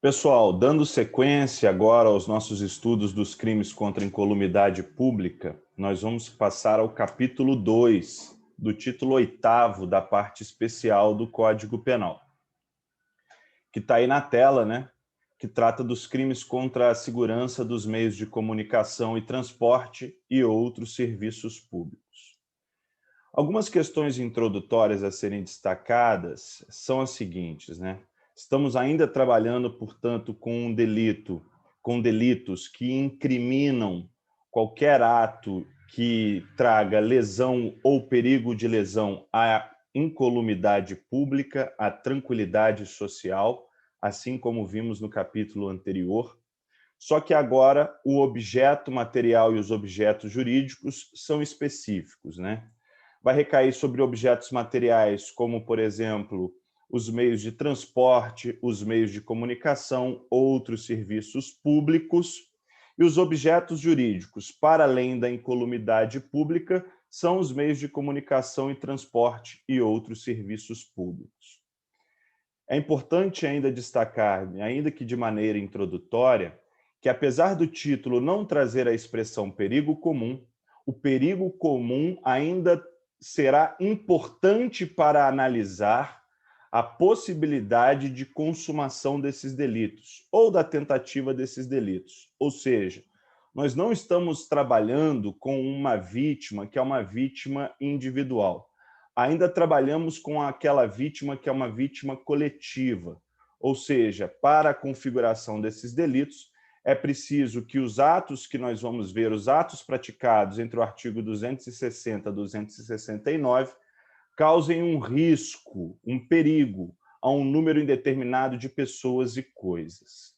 Pessoal, dando sequência agora aos nossos estudos dos crimes contra a incolumidade pública, nós vamos passar ao capítulo 2, do título 8º da parte especial do Código Penal, que está aí na tela, né? Que trata dos crimes contra a segurança dos meios de comunicação e transporte e outros serviços públicos. Algumas questões introdutórias a serem destacadas são as seguintes, né? Estamos ainda trabalhando, portanto, com delitos que incriminam qualquer ato que traga lesão ou perigo de lesão à incolumidade pública, à tranquilidade social, assim como vimos no capítulo anterior. Só que agora o objeto material e os objetos jurídicos são específicos, né? Vai recair sobre objetos materiais, como, por exemplo, os meios de transporte, os meios de comunicação, outros serviços públicos, e os objetos jurídicos, para além da incolumidade pública, são os meios de comunicação e transporte e outros serviços públicos. É importante ainda destacar, ainda que de maneira introdutória, que apesar do título não trazer a expressão perigo comum, o perigo comum ainda será importante para analisar a possibilidade de consumação desses delitos ou da tentativa desses delitos. Ou seja, nós não estamos trabalhando com uma vítima que é uma vítima individual. Ainda trabalhamos com aquela vítima que é uma vítima coletiva. Ou seja, para a configuração desses delitos, é preciso que os atos que nós vamos ver, os atos praticados entre o artigo 260 e 269, causem um risco, um perigo a um número indeterminado de pessoas e coisas.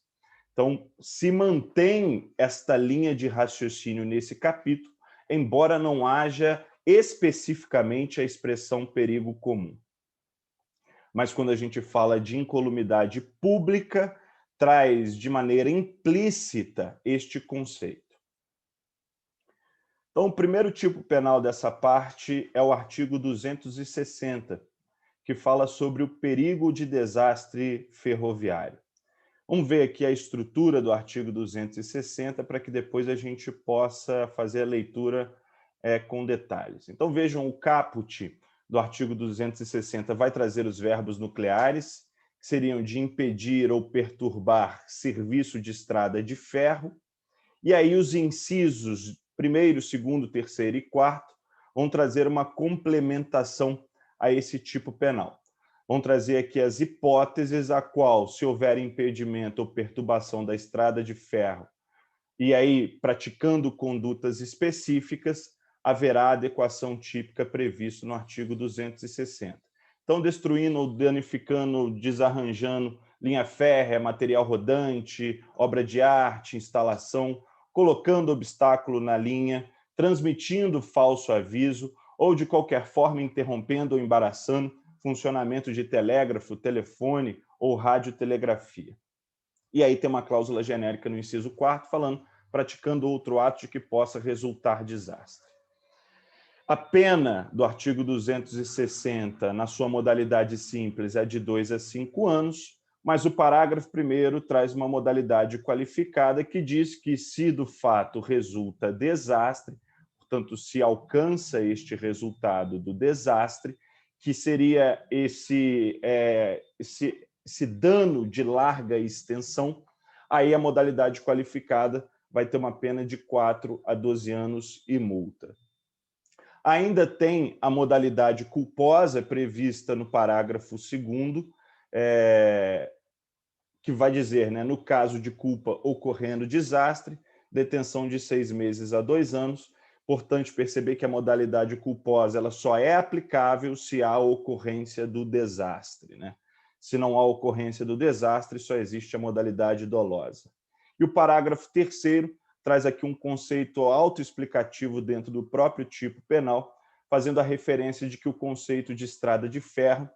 Então, se mantém esta linha de raciocínio nesse capítulo, embora não haja especificamente a expressão perigo comum. Mas quando a gente fala de incolumidade pública, traz de maneira implícita este conceito. Então, o primeiro tipo penal dessa parte é o artigo 260, que fala sobre o perigo de desastre ferroviário. Vamos ver aqui a estrutura do artigo 260 para que depois a gente possa fazer a leitura com detalhes. Então, vejam, o caput do artigo 260 vai trazer os verbos nucleares, que seriam de impedir ou perturbar serviço de estrada de ferro, e aí os incisos 1º, 2º, 3º e 4º vão trazer uma complementação a esse tipo penal. Vão trazer aqui as hipóteses a qual, se houver impedimento ou perturbação da estrada de ferro, e aí praticando condutas específicas, haverá adequação típica prevista no artigo 260. Então, destruindo ou danificando, desarranjando linha férrea, material rodante, obra de arte, instalação, colocando obstáculo na linha, transmitindo falso aviso ou, de qualquer forma, interrompendo ou embaraçando funcionamento de telégrafo, telefone ou radiotelegrafia. E aí tem uma cláusula genérica no inciso 4º falando praticando outro ato de que possa resultar desastre. A pena do artigo 260, na sua modalidade simples, é de 2 a 5 anos, mas o parágrafo 1º traz uma modalidade qualificada que diz que, se do fato resulta desastre, portanto, se alcança este resultado do desastre, que seria esse dano de larga extensão, aí a modalidade qualificada vai ter uma pena de 4 a 12 anos e multa. Ainda tem a modalidade culposa prevista no parágrafo 2º, que vai dizer, né, no caso de culpa ocorrendo desastre, detenção de 6 meses a 2 anos. Importante perceber que a modalidade culposa ela só é aplicável se há ocorrência do desastre, né? Se não há ocorrência do desastre, só existe a modalidade dolosa. E o parágrafo 3º traz aqui um conceito autoexplicativo dentro do próprio tipo penal, fazendo a referência de que o conceito de estrada de ferro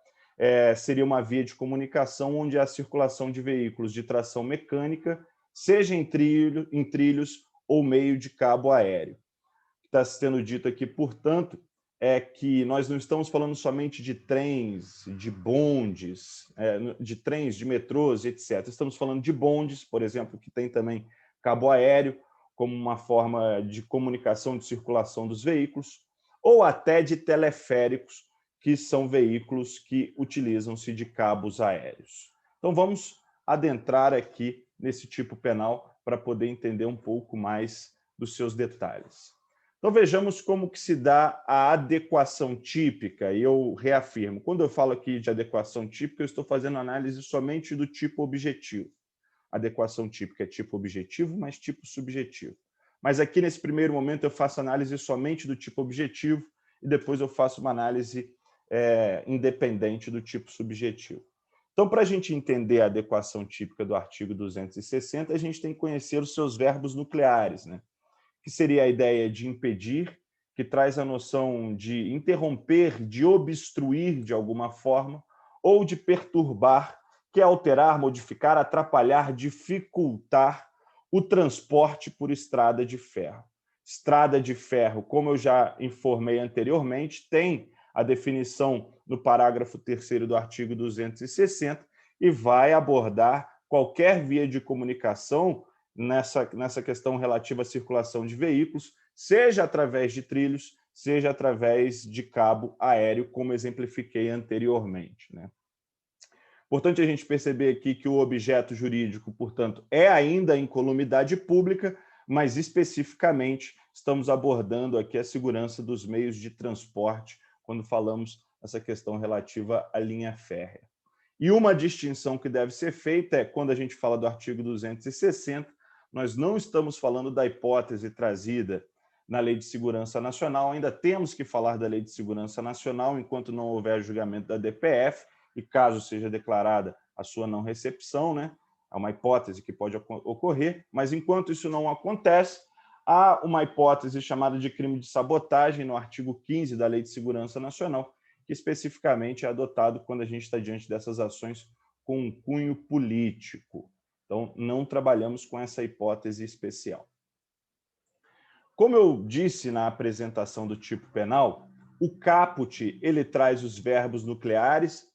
seria uma via de comunicação onde há circulação de veículos de tração mecânica, seja em trilhos ou meio de cabo aéreo. O que está sendo dito aqui, portanto, é que nós não estamos falando somente de trens, de bondes, de trens, de metrôs, etc. Estamos falando de bondes, por exemplo, que tem também cabo aéreo como uma forma de comunicação, de circulação dos veículos, ou até de teleféricos, que são veículos que utilizam-se de cabos aéreos. Então, vamos adentrar aqui nesse tipo penal para poder entender um pouco mais dos seus detalhes. Então, vejamos como que se dá a adequação típica, e eu reafirmo, quando eu falo aqui de adequação típica, eu estou fazendo análise somente do tipo objetivo. Adequação típica é tipo objetivo, mas tipo subjetivo. Mas aqui, nesse primeiro momento, eu faço análise somente do tipo objetivo e depois eu faço uma análise independente do tipo subjetivo. Então, para a gente entender a adequação típica do artigo 260, a gente tem que conhecer os seus verbos nucleares, né? Que seria a ideia de impedir, que traz a noção de interromper, de obstruir de alguma forma, ou de perturbar, que é alterar, modificar, atrapalhar, dificultar o transporte por estrada de ferro. Estrada de ferro, como eu já informei anteriormente, tem a definição no parágrafo 3º do artigo 260 e vai abordar qualquer via de comunicação nessa questão relativa à circulação de veículos, seja através de trilhos, seja através de cabo aéreo, como exemplifiquei anteriormente, né? Importante a gente perceber aqui que o objeto jurídico, portanto, é ainda a incolumidade pública, mas especificamente estamos abordando aqui a segurança dos meios de transporte quando falamos essa questão relativa à linha férrea. E uma distinção que deve ser feita é, quando a gente fala do artigo 260, nós não estamos falando da hipótese trazida na Lei de Segurança Nacional, ainda temos que falar da Lei de Segurança Nacional enquanto não houver julgamento da DPF, e caso seja declarada a sua não recepção, né? É uma hipótese que pode ocorrer, mas enquanto isso não acontece, há uma hipótese chamada de crime de sabotagem no artigo 15 da Lei de Segurança Nacional, que especificamente é adotado quando a gente está diante dessas ações com um cunho político. Então, não trabalhamos com essa hipótese especial. Como eu disse na apresentação do tipo penal, o caput ele traz os verbos nucleares,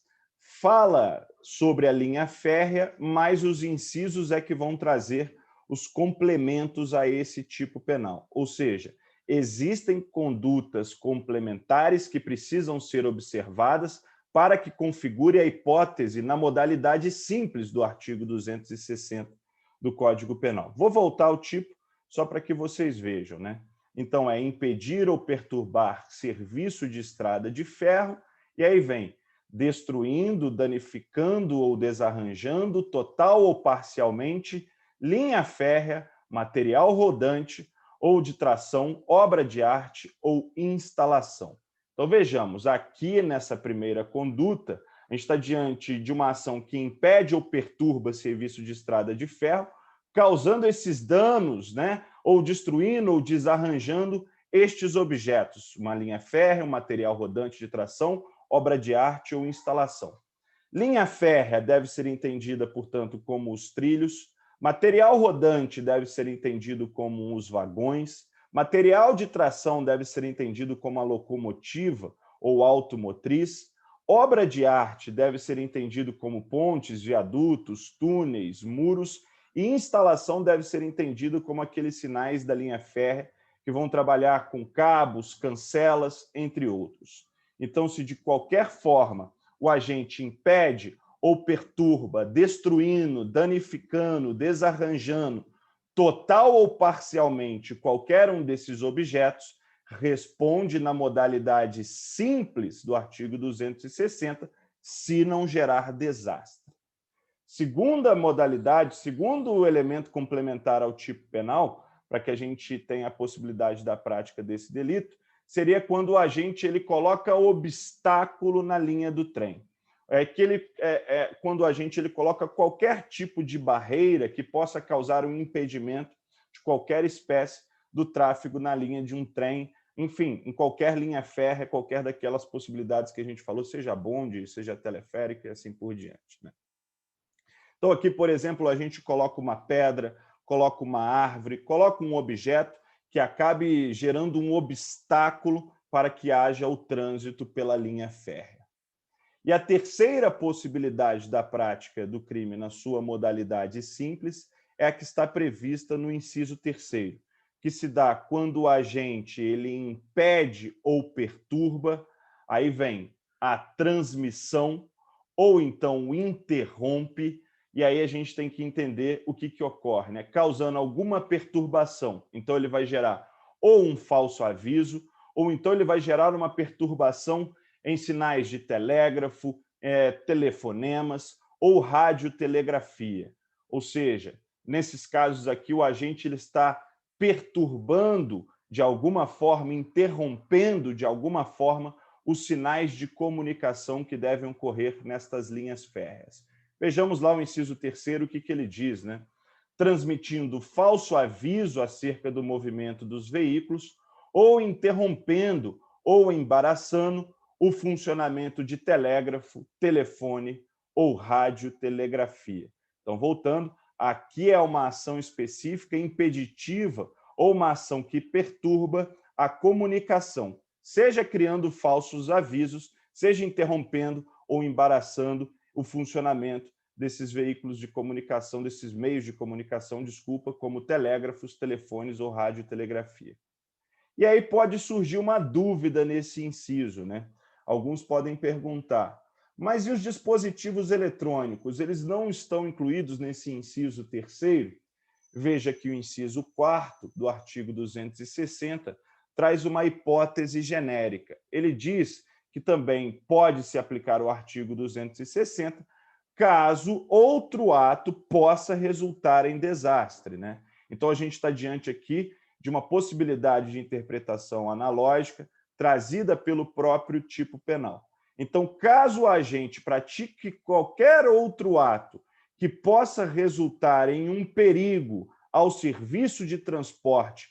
fala sobre a linha férrea, mas os incisos é que vão trazer os complementos a esse tipo penal. Ou seja, existem condutas complementares que precisam ser observadas para que configure a hipótese na modalidade simples do artigo 260 do Código Penal. Vou voltar ao tipo só para que vocês vejam, né? Então, é impedir ou perturbar serviço de estrada de ferro, e aí vem destruindo, danificando ou desarranjando, total ou parcialmente, linha férrea, material rodante ou de tração, obra de arte ou instalação. Então, vejamos, aqui nessa primeira conduta, a gente está diante de uma ação que impede ou perturba serviço de estrada de ferro, causando esses danos, né? Ou destruindo ou desarranjando estes objetos, uma linha férrea, um material rodante de tração, obra de arte ou instalação. Linha férrea deve ser entendida, portanto, como os trilhos, material rodante deve ser entendido como os vagões, material de tração deve ser entendido como a locomotiva ou automotriz, obra de arte deve ser entendido como pontes, viadutos, túneis, muros, e instalação deve ser entendido como aqueles sinais da linha férrea que vão trabalhar com cabos, cancelas, entre outros. Então, se de qualquer forma o agente impede ou perturba, destruindo, danificando, desarranjando, total ou parcialmente, qualquer um desses objetos, responde na modalidade simples do artigo 260, se não gerar desastre. Segunda modalidade, segundo elemento complementar ao tipo penal, para que a gente tenha a possibilidade da prática desse delito, seria quando o agente ele coloca obstáculo na linha do trem. Quando o agente ele coloca qualquer tipo de barreira que possa causar um impedimento de qualquer espécie do tráfego na linha de um trem, enfim, em qualquer linha férrea, qualquer daquelas possibilidades que a gente falou, seja bonde, seja teleférico e assim por diante, né? Então, aqui, por exemplo, a gente coloca uma pedra, coloca uma árvore, coloca um objeto que acabe gerando um obstáculo para que haja o trânsito pela linha férrea. E a terceira possibilidade da prática do crime na sua modalidade simples é a que está prevista no inciso 3º, que se dá quando o agente ele impede ou perturba, aí vem a transmissão, ou então interrompe, e aí a gente tem que entender o que ocorre, né? Causando alguma perturbação. Então ele vai gerar ou um falso aviso, ou então ele vai gerar uma perturbação em sinais de telégrafo, telefonemas ou radiotelegrafia. Ou seja, nesses casos aqui, o agente ele está perturbando de alguma forma, interrompendo de alguma forma os sinais de comunicação que devem ocorrer nestas linhas férreas. Vejamos lá o inciso 3º, o que ele diz, né? Transmitindo falso aviso acerca do movimento dos veículos ou interrompendo ou embaraçando o funcionamento de telégrafo, telefone ou radiotelegrafia. Então, voltando, aqui é uma ação específica impeditiva ou uma ação que perturba a comunicação, seja criando falsos avisos, seja interrompendo ou embaraçando o funcionamento desses veículos de comunicação, desses meios de comunicação, desculpa, como telégrafos, telefones ou radiotelegrafia. E aí pode surgir uma dúvida nesse inciso, né? Alguns podem perguntar, mas e os dispositivos eletrônicos? Eles não estão incluídos nesse inciso 3º? Veja que o inciso 4º do artigo 260 traz uma hipótese genérica. Ele diz que também pode se aplicar o artigo 260 caso outro ato possa resultar em desastre, né? Então a gente está diante aqui de uma possibilidade de interpretação analógica trazida pelo próprio tipo penal. Então, caso o agente pratique qualquer outro ato que possa resultar em um perigo ao serviço de transporte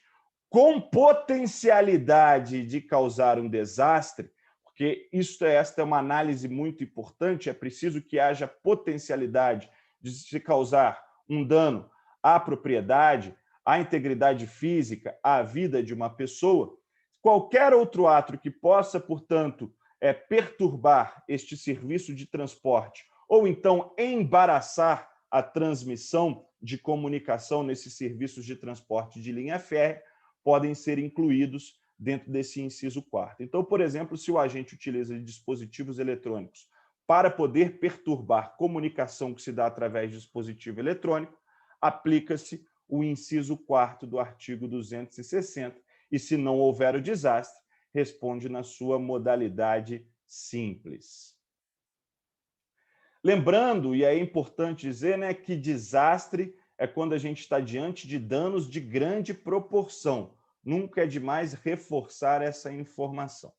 com potencialidade de causar um desastre, porque esta é uma análise muito importante, é preciso que haja potencialidade de se causar um dano à propriedade, à integridade física, à vida de uma pessoa. Qualquer outro ato que possa, portanto, perturbar este serviço de transporte ou então embaraçar a transmissão de comunicação nesses serviços de transporte de linha férrea, podem ser incluídos dentro desse inciso 4º. Então, por exemplo, se o agente utiliza dispositivos eletrônicos para poder perturbar comunicação que se dá através de dispositivo eletrônico, aplica-se o inciso 4º do artigo 260, e se não houver o desastre, responde na sua modalidade simples. Lembrando, e é importante dizer, né, que desastre é quando a gente está diante de danos de grande proporção. Nunca é demais reforçar essa informação.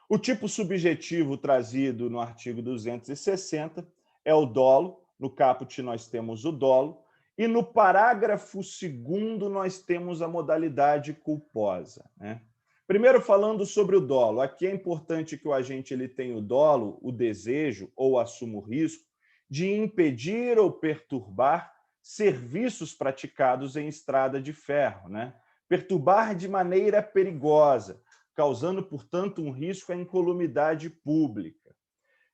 O tipo subjetivo trazido no artigo 260 é o dolo. No caput nós temos o dolo. E no parágrafo 2º nós temos a modalidade culposa, né? Primeiro, falando sobre o dolo. Aqui é importante que o agente ele tenha o dolo, o desejo ou assuma o risco de impedir ou perturbar serviços praticados em estrada de ferro, né? Perturbar de maneira perigosa, causando, portanto, um risco à incolumidade pública.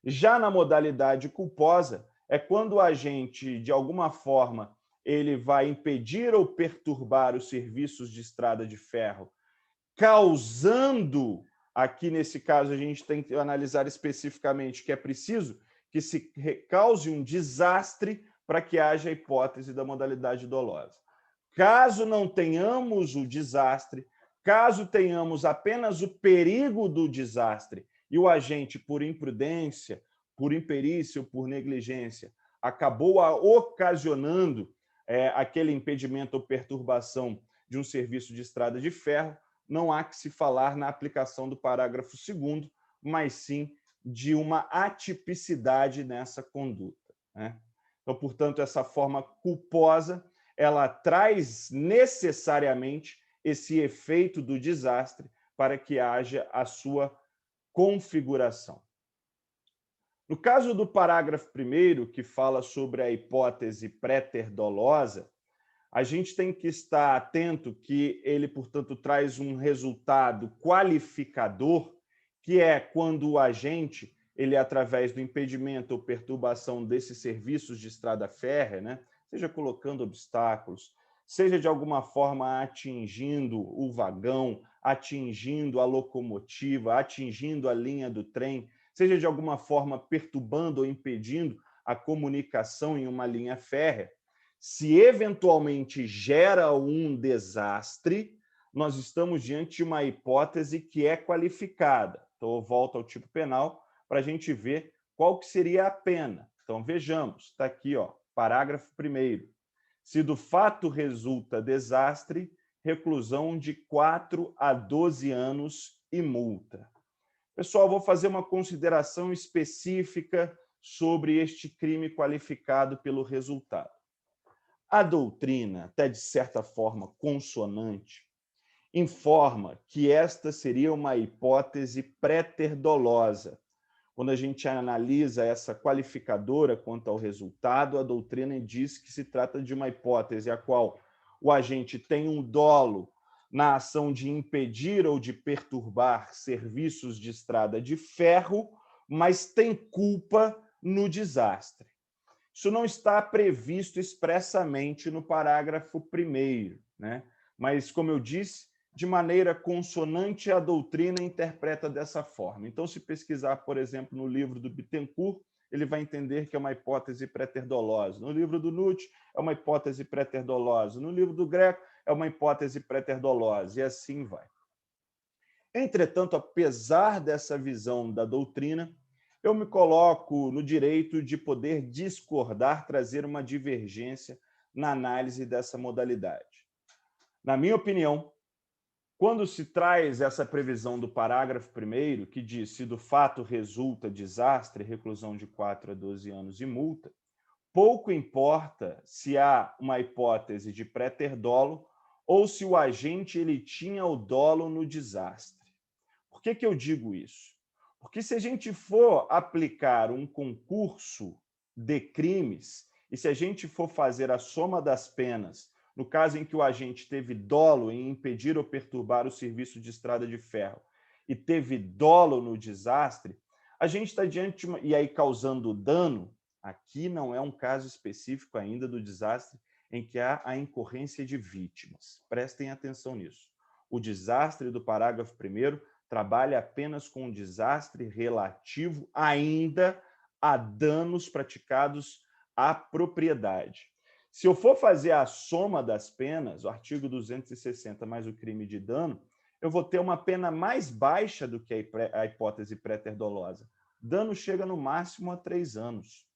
Já na modalidade culposa, é quando o agente, de alguma forma, ele vai impedir ou perturbar os serviços de estrada de ferro, causando, aqui nesse caso a gente tem que analisar especificamente que é preciso que se cause um desastre para que haja a hipótese da modalidade dolosa. Caso não tenhamos o desastre, caso tenhamos apenas o perigo do desastre e o agente, por imprudência, por imperícia ou por negligência, acabou ocasionando aquele impedimento ou perturbação de um serviço de estrada de ferro, não há que se falar na aplicação do parágrafo 2º, mas sim de uma atipicidade nessa conduta, né? Então, portanto, essa forma culposa, ela traz necessariamente esse efeito do desastre para que haja a sua configuração. No caso do parágrafo 1º, que fala sobre a hipótese pré-ter dolosa, a gente tem que estar atento que ele, portanto, traz um resultado qualificador, que é quando o agente, ele através do impedimento ou perturbação desses serviços de estrada férrea, né, seja colocando obstáculos, seja de alguma forma atingindo o vagão, atingindo a locomotiva, atingindo a linha do trem, seja de alguma forma perturbando ou impedindo a comunicação em uma linha férrea, se eventualmente gera um desastre, nós estamos diante de uma hipótese que é qualificada. Então, eu volto ao tipo penal para a gente ver qual que seria a pena. Então, vejamos, está aqui, ó, parágrafo 1º. Se do fato resulta desastre, reclusão de 4 a 12 anos e multa. Pessoal, vou fazer uma consideração específica sobre este crime qualificado pelo resultado. A doutrina, até de certa forma consonante, informa que esta seria uma hipótese pré-terdolosa. Quando a gente analisa essa qualificadora quanto ao resultado, a doutrina diz que se trata de uma hipótese a qual o agente tem um dolo na ação de impedir ou de perturbar serviços de estrada de ferro, mas tem culpa no desastre. Isso não está previsto expressamente no parágrafo 1º, né? Mas, como eu disse, de maneira consonante, a doutrina interpreta dessa forma. Então, se pesquisar, por exemplo, no livro do Bittencourt, ele vai entender que é uma hipótese pré-terdolosa. No livro do Nutt, é uma hipótese pré-terdolosa. No livro do Greco, é uma hipótese pré-terdolosa, e assim vai. Entretanto, apesar dessa visão da doutrina, eu me coloco no direito de poder discordar, trazer uma divergência na análise dessa modalidade. Na minha opinião, quando se traz essa previsão do parágrafo 1º, que diz se do fato resulta desastre, reclusão de 4 a 12 anos e multa, pouco importa se há uma hipótese de pré-ter dolo ou se o agente ele tinha o dolo no desastre. Por que eu digo isso? Porque se a gente for aplicar um concurso de crimes e se a gente for fazer a soma das penas, no caso em que o agente teve dolo em impedir ou perturbar o serviço de estrada de ferro e teve dolo no desastre, a gente está diante de uma... E aí causando dano, aqui não é um caso específico ainda do desastre em que há a incorrência de vítimas. Prestem atenção nisso. O desastre do parágrafo 1º trabalha apenas com um desastre relativo ainda a danos praticados à propriedade. Se eu for fazer a soma das penas, o artigo 260 mais o crime de dano, eu vou ter uma pena mais baixa do que a hipótese pré-terdolosa. Dano chega no máximo a 3 anos.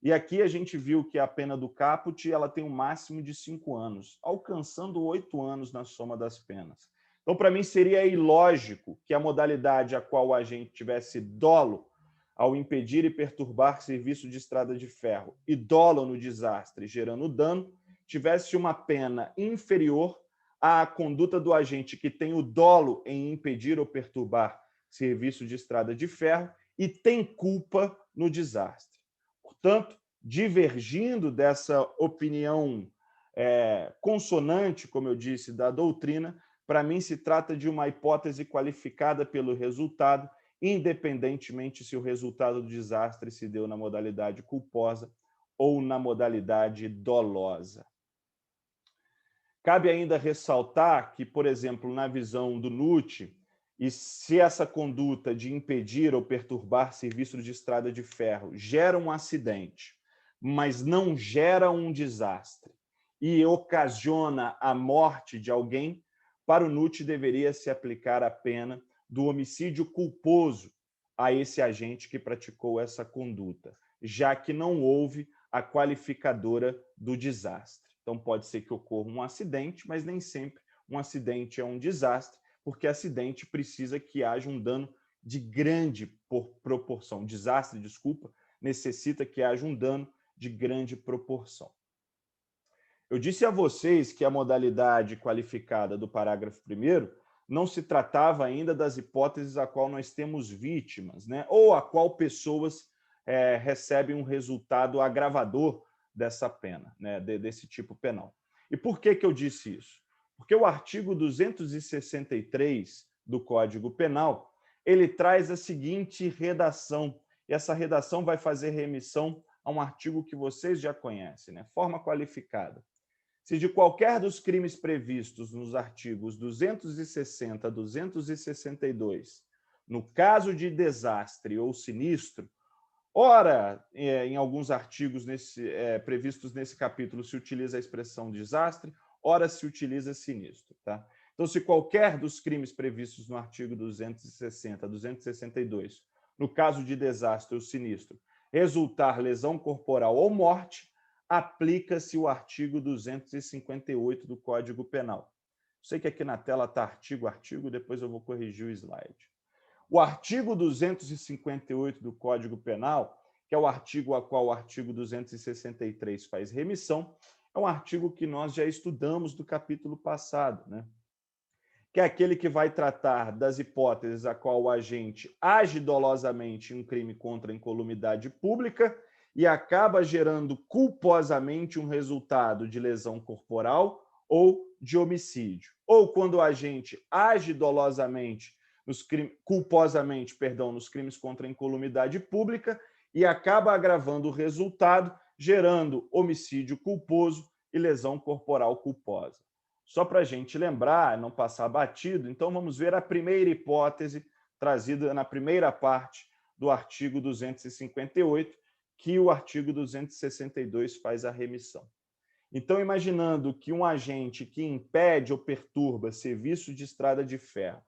E aqui a gente viu que a pena do caput ela tem um máximo de 5 anos, alcançando 8 anos na soma das penas. Então, para mim, seria ilógico que a modalidade a qual o agente tivesse dolo ao impedir e perturbar serviço de estrada de ferro e dolo no desastre, gerando dano, tivesse uma pena inferior à conduta do agente que tem o dolo em impedir ou perturbar serviço de estrada de ferro e tem culpa no desastre. Portanto, divergindo dessa opinião consonante, como eu disse, da doutrina, para mim se trata de uma hipótese qualificada pelo resultado, independentemente se o resultado do desastre se deu na modalidade culposa ou na modalidade dolosa. Cabe ainda ressaltar que, por exemplo, na visão do Nutt, e se essa conduta de impedir ou perturbar serviço de estrada de ferro gera um acidente, mas não gera um desastre e ocasiona a morte de alguém, para o Nutt deveria se aplicar a pena do homicídio culposo a esse agente que praticou essa conduta, já que não houve a qualificadora do desastre. Então, pode ser que ocorra um acidente, mas nem sempre um acidente é um desastre, porque acidente precisa que haja um dano de grande proporção. Desastre, desculpa, necessita que haja um dano de grande proporção. Eu disse a vocês que a modalidade qualificada do parágrafo 1º não se tratava ainda das hipóteses a qual nós temos vítimas, né? Ou a qual pessoas recebem um resultado agravador dessa pena, né? Desse tipo penal. E por que eu disse isso? Porque o artigo 263 do Código Penal, ele traz a seguinte redação, e essa redação vai fazer remissão a um artigo que vocês já conhecem, né? Forma qualificada. Se de qualquer dos crimes previstos nos artigos 260 a 262, no caso de desastre ou sinistro, ora, em alguns artigos previstos nesse capítulo se utiliza a expressão desastre, ora se utiliza sinistro. Tá? Então, se qualquer dos crimes previstos no artigo 260 a 262, no caso de desastre ou sinistro, resultar lesão corporal ou morte, aplica-se o artigo 258 do Código Penal. Sei que aqui na tela está artigo, depois eu vou corrigir o slide. O artigo 258 do Código Penal, que é o artigo a qual o artigo 263 faz remissão, é um artigo que nós já estudamos do capítulo passado, né? Que é aquele que vai tratar das hipóteses a qual o agente age dolosamente em um crime contra a incolumidade pública e acaba gerando culposamente um resultado de lesão corporal ou de homicídio. Ou quando o agente age dolosamente, culposamente, nos crimes contra a incolumidade pública e acaba agravando o resultado, gerando homicídio culposo e lesão corporal culposa. Só para a gente lembrar, não passar batido, então vamos ver a primeira hipótese trazida na primeira parte do artigo 258, que o artigo 262 faz a remissão. Então, imaginando que um agente que impede ou perturba serviço de estrada de ferro,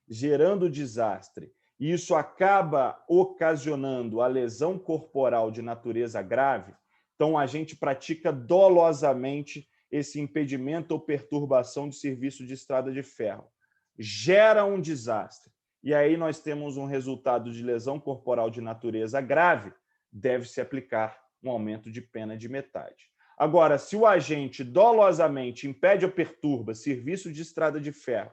gerando desastre, e isso acaba ocasionando a lesão corporal de natureza grave, então o agente pratica dolosamente esse impedimento ou perturbação de serviço de estrada de ferro, gera um desastre, e aí nós temos um resultado de lesão corporal de natureza grave, deve-se aplicar um aumento de pena de metade. Agora, se o agente dolosamente impede ou perturba serviço de estrada de ferro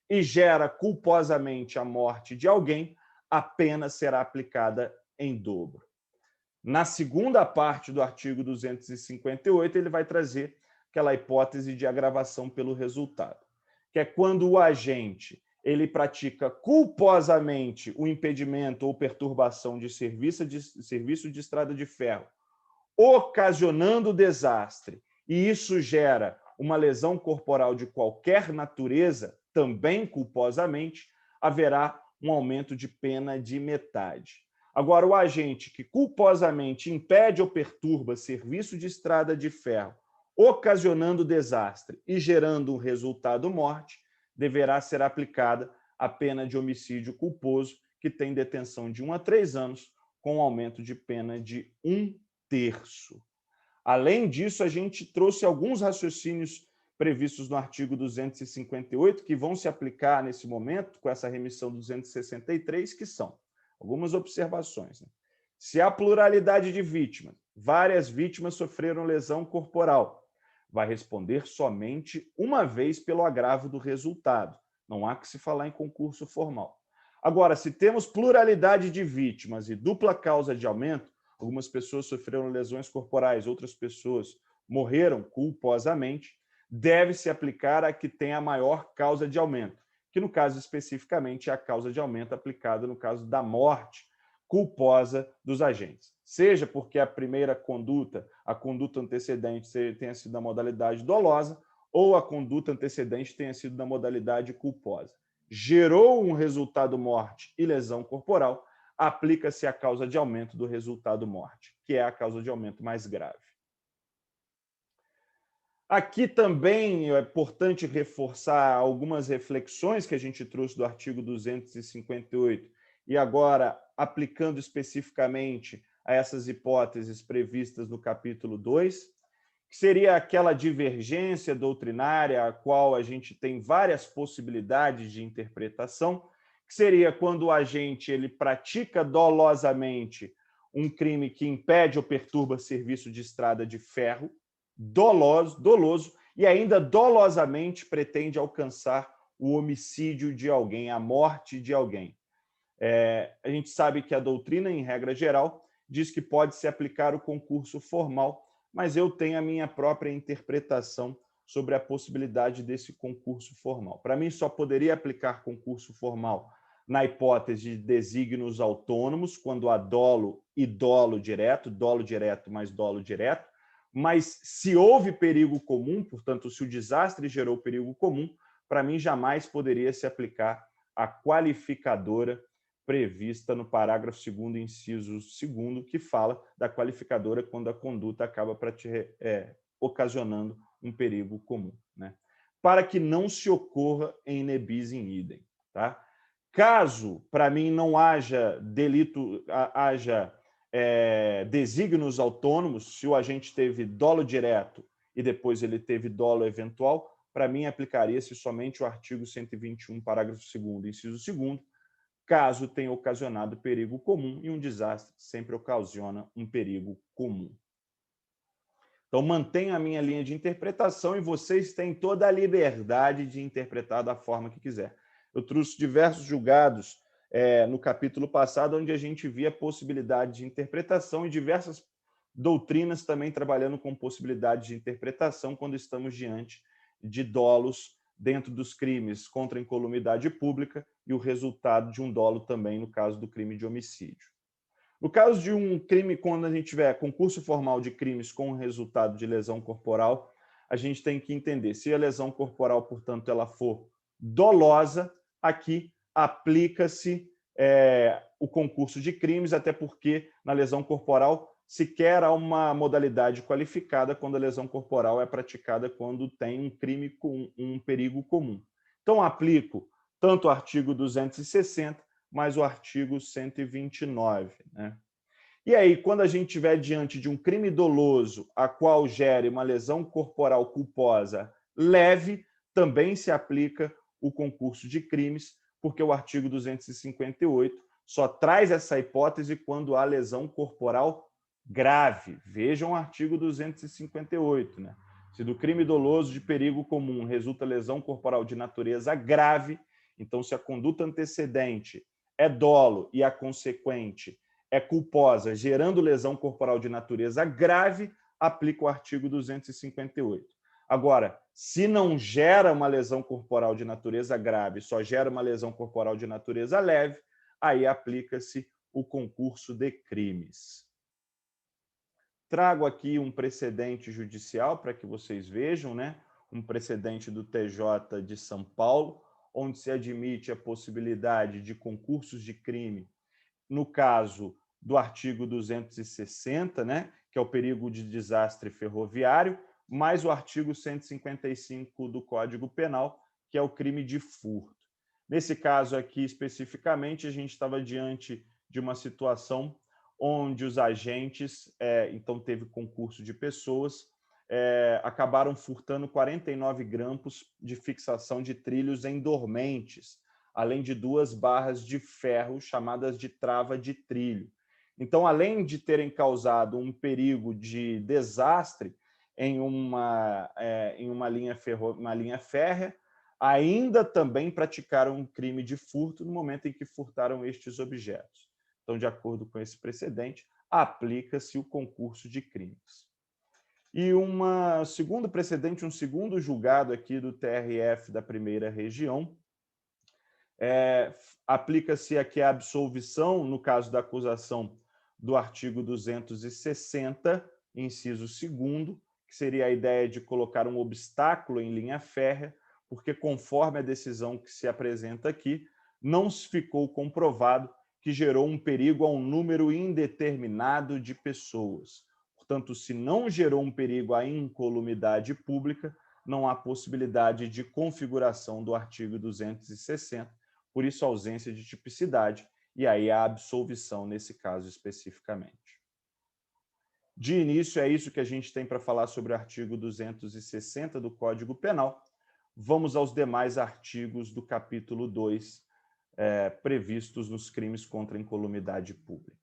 e gera culposamente a morte de alguém, a pena será aplicada em dobro. Na segunda parte do artigo 258, ele vai trazer aquela hipótese de agravação pelo resultado, que é quando o agente ele pratica culposamente o impedimento ou perturbação de serviço de estrada de ferro, ocasionando desastre, e isso gera uma lesão corporal de qualquer natureza, também culposamente, haverá um aumento de pena de metade. Agora, o agente que culposamente impede ou perturba serviço de estrada de ferro, ocasionando desastre e gerando um resultado morte, deverá ser aplicada a pena de homicídio culposo, que tem detenção de 1 a 3 anos, com um aumento de pena de 1/3. Além disso, a gente trouxe alguns raciocínios previstos no artigo 258 que vão se aplicar nesse momento, com essa remissão 263, que são algumas observações. Né? Se há pluralidade de vítimas, várias vítimas sofreram lesão corporal, vai responder somente uma vez pelo agravo do resultado. Não há que se falar em concurso formal. Agora, se temos pluralidade de vítimas e dupla causa de aumento, algumas pessoas sofreram lesões corporais, outras pessoas morreram culposamente, deve-se aplicar a que tem a maior causa de aumento, que no caso especificamente é a causa de aumento aplicada no caso da morte culposa dos agentes. Seja porque a primeira conduta, a conduta antecedente tenha sido da modalidade dolosa, ou a conduta antecedente tenha sido da modalidade culposa. Gerou um resultado morte e lesão corporal, aplica-se a causa de aumento do resultado morte, que é a causa de aumento mais grave. Aqui também é importante reforçar algumas reflexões que a gente trouxe do artigo 258 e agora aplicando especificamente a essas hipóteses previstas no capítulo 2, que seria aquela divergência doutrinária a qual a gente tem várias possibilidades de interpretação, que seria quando o agente ele pratica dolosamente um crime que impede ou perturba serviço de estrada de ferro, doloso, e ainda dolosamente pretende alcançar o homicídio de alguém, a morte de alguém. A gente sabe que a doutrina, em regra geral, diz que pode se aplicar o concurso formal, mas eu tenho a minha própria interpretação sobre a possibilidade desse concurso formal. Para mim, só poderia aplicar concurso formal na hipótese de desígnios autônomos, quando há dolo e dolo direto mais dolo direto, mas se houve perigo comum, portanto, se o desastre gerou perigo comum, para mim jamais poderia se aplicar a qualificadora prevista no parágrafo 2º, inciso 2º, que fala da qualificadora quando a conduta acaba ocasionando um perigo comum, né? Para que não se ocorra em ne bis in idem, tá? Caso, para mim, não haja delito, haja desígnios autônomos, se o agente teve dolo direto e depois ele teve dolo eventual, para mim aplicaria-se somente o artigo 121, parágrafo 2º, inciso 2º, caso tenha ocasionado perigo comum, e um desastre sempre ocasiona um perigo comum. Então, mantenho a minha linha de interpretação e vocês têm toda a liberdade de interpretar da forma que quiser. Eu trouxe diversos julgados no capítulo passado, onde a gente via possibilidade de interpretação e diversas doutrinas também trabalhando com possibilidade de interpretação quando estamos diante de dolos dentro dos crimes contra a incolumidade pública e o resultado de um dolo também no caso do crime de homicídio. No caso de um crime, quando a gente tiver concurso formal de crimes com resultado de lesão corporal, a gente tem que entender se a lesão corporal, portanto, ela for dolosa, aqui aplica-se o concurso de crimes, até porque na lesão corporal sequer há uma modalidade qualificada quando a lesão corporal é praticada quando tem um crime com um perigo comum. Então, aplico tanto o artigo 260, mais o artigo 129. Né? E aí, quando a gente estiver diante de um crime doloso, a qual gere uma lesão corporal culposa leve, também se aplica o concurso de crimes, porque o artigo 258 só traz essa hipótese quando há lesão corporal grave. Vejam o artigo 258. Né? Se do crime doloso de perigo comum resulta lesão corporal de natureza grave, então, se a conduta antecedente é dolo e a consequente é culposa, gerando lesão corporal de natureza grave, aplica o artigo 258. Agora, se não gera uma lesão corporal de natureza grave, só gera uma lesão corporal de natureza leve, aí aplica-se o concurso de crimes. Trago aqui um precedente judicial para que vocês vejam, né? Um precedente do TJ de São Paulo, onde se admite a possibilidade de concursos de crime, no caso do artigo 260, né, que é o perigo de desastre ferroviário, mais o artigo 155 do Código Penal, que é o crime de furto. Nesse caso aqui, especificamente, a gente estava diante de uma situação onde os agentes, então teve concurso de pessoas, acabaram furtando 49 grampos de fixação de trilhos em dormentes, além de 2 barras de ferro chamadas de trava de trilho. Então, além de terem causado um perigo de desastre em uma linha férrea, ainda também praticaram um crime de furto no momento em que furtaram estes objetos. Então, de acordo com esse precedente, aplica-se o concurso de crimes. E um segundo precedente, um segundo julgado aqui do TRF da Primeira Região, aplica-se aqui a absolvição, no caso da acusação do artigo 260, inciso 2º, que seria a ideia de colocar um obstáculo em linha férrea, porque, conforme a decisão que se apresenta aqui, não se ficou comprovado que gerou um perigo a um número indeterminado de pessoas. Portanto, se não gerou um perigo à incolumidade pública, não há possibilidade de configuração do artigo 260, por isso a ausência de tipicidade, e aí a absolvição nesse caso especificamente. De início, é isso que a gente tem para falar sobre o artigo 260 do Código Penal. Vamos aos demais artigos do capítulo 2, previstos nos crimes contra a incolumidade pública.